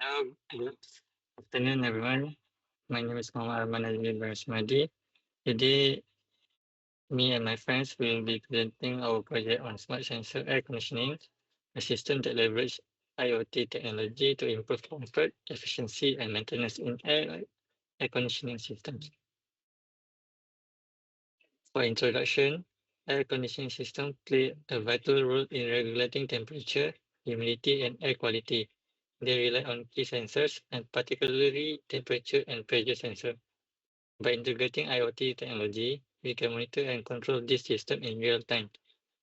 Hello, good afternoon, everyone. My name is Muhammad Arman Azmi Barasmadi. Today, me and my friends will be presenting our project on smart sensor air conditioning, a system that leverages IoT technology to improve comfort, efficiency, and maintenance in air conditioning systems. For introduction, air conditioning systems play a vital role in regulating temperature, humidity, and air quality. They rely on key sensors, and particularly temperature and pressure sensor. By integrating IoT technology, we can monitor and control this system in real time.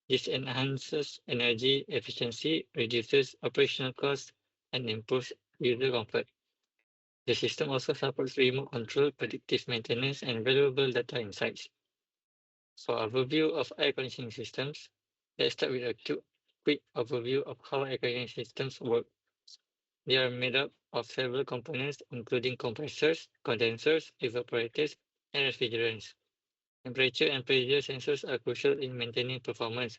This enhances energy efficiency, reduces operational costs, and improves user comfort. The system also supports remote control, predictive maintenance, and valuable data insights. For overview of air conditioning systems, let's start with a quick overview of how air conditioning systems work. They are made up of several components, including compressors, condensers, evaporators, and refrigerants. Temperature and pressure sensors are crucial in maintaining performance.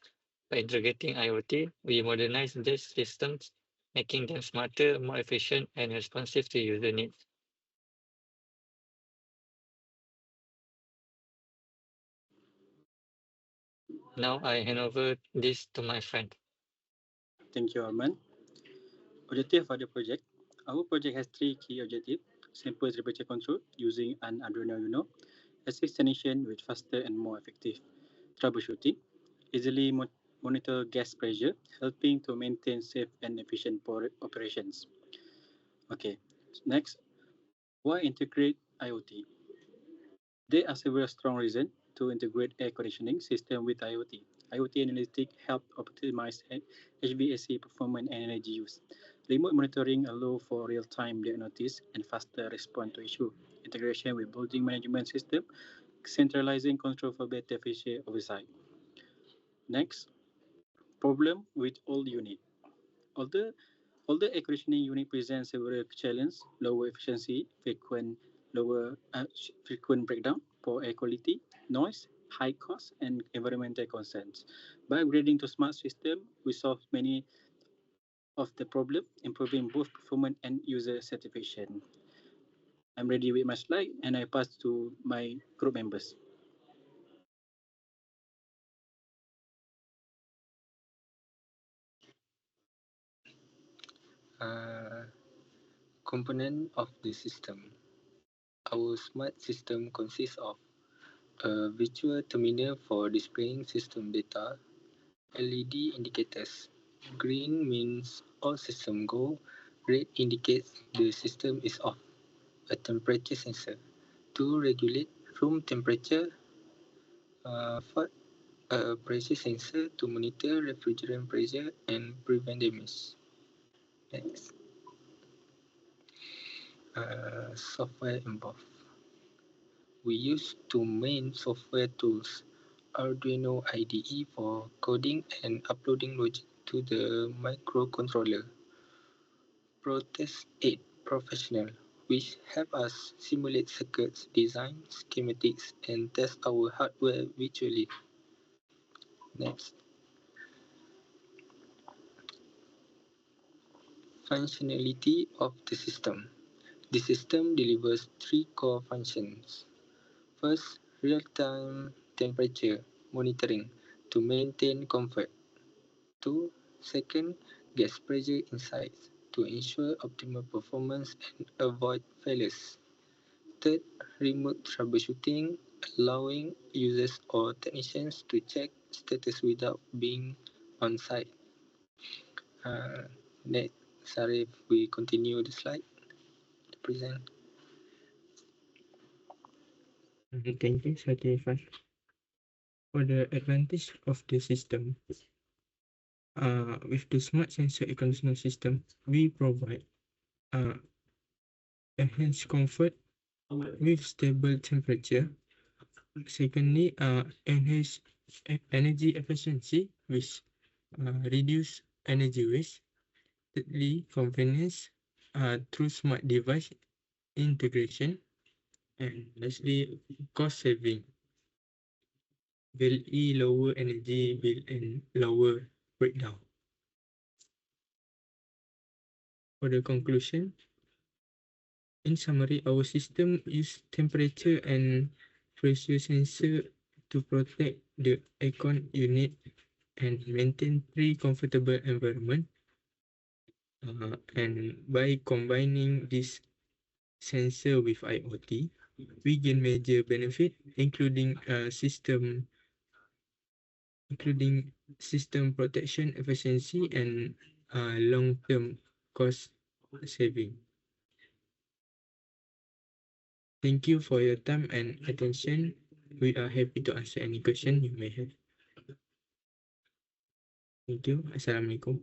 By integrating IoT, we modernize these systems, making them smarter, more efficient, and responsive to user needs. Now I hand over this to my friend. Thank you, Arman. Objective for the project. Our project has three key objectives. Simple temperature control using an Arduino Uno, assist technician with faster and more effective troubleshooting, easily monitor gas pressure, helping to maintain safe and efficient operations. Okay, next, why integrate IoT? There are several strong reasons to integrate air conditioning system with IoT. IoT analytics help optimize HVAC performance and energy use. Remote monitoring allow for real-time diagnosis and faster response to issue. Integration with building management system, centralizing control for better efficient oversight. Next, problem with all unit. Although Although air conditioning unit presents several challenges, lower efficiency, frequent breakdown, poor air quality, noise, high cost, and environmental concerns. By upgrading to smart system, we solve many of the problem, improving both performance and user satisfaction. I'm ready with my slide, and I pass to my group members. uh, Component of the system. Our smart system consists of a virtual terminal for displaying system data, LED indicators. Green means all system go, red indicates the system is off. A temperature sensor to regulate room temperature, for a pressure sensor to monitor refrigerant pressure and prevent damage. Next, software involved. We use two main software tools, Arduino IDE for coding and uploading logic to the microcontroller, Protest 8 Professional, which help us simulate circuits, design schematics, and test our hardware virtually. Next, functionality of the system. The system delivers three core functions. First, real-time temperature monitoring to maintain comfort. 2. Second, gas pressure insights to ensure optimal performance and avoid failures. Third, remote troubleshooting, allowing users or technicians to check status without being on site. Uh, Next, Sarif, we continue the slide to present. Thank you, Satifan. For the advantage of the system, with the smart sensor air conditioning system, we provide uh, enhanced comfort with stable temperature. Secondly, enhance energy efficiency, which reduce energy waste. Thirdly, convenience through smart device integration. And lastly, cost saving will lower energy bill and lower breakdown. For the conclusion, In summary, our system use temperature and pressure sensor to protect the aircon unit and maintain three comfortable environment. And by combining this sensor with IoT, we gain major benefit, including system protection, efficiency, and long-term cost saving. Thank you for your time and attention. We are happy to answer any question you may have. Thank you. Assalamualaikum.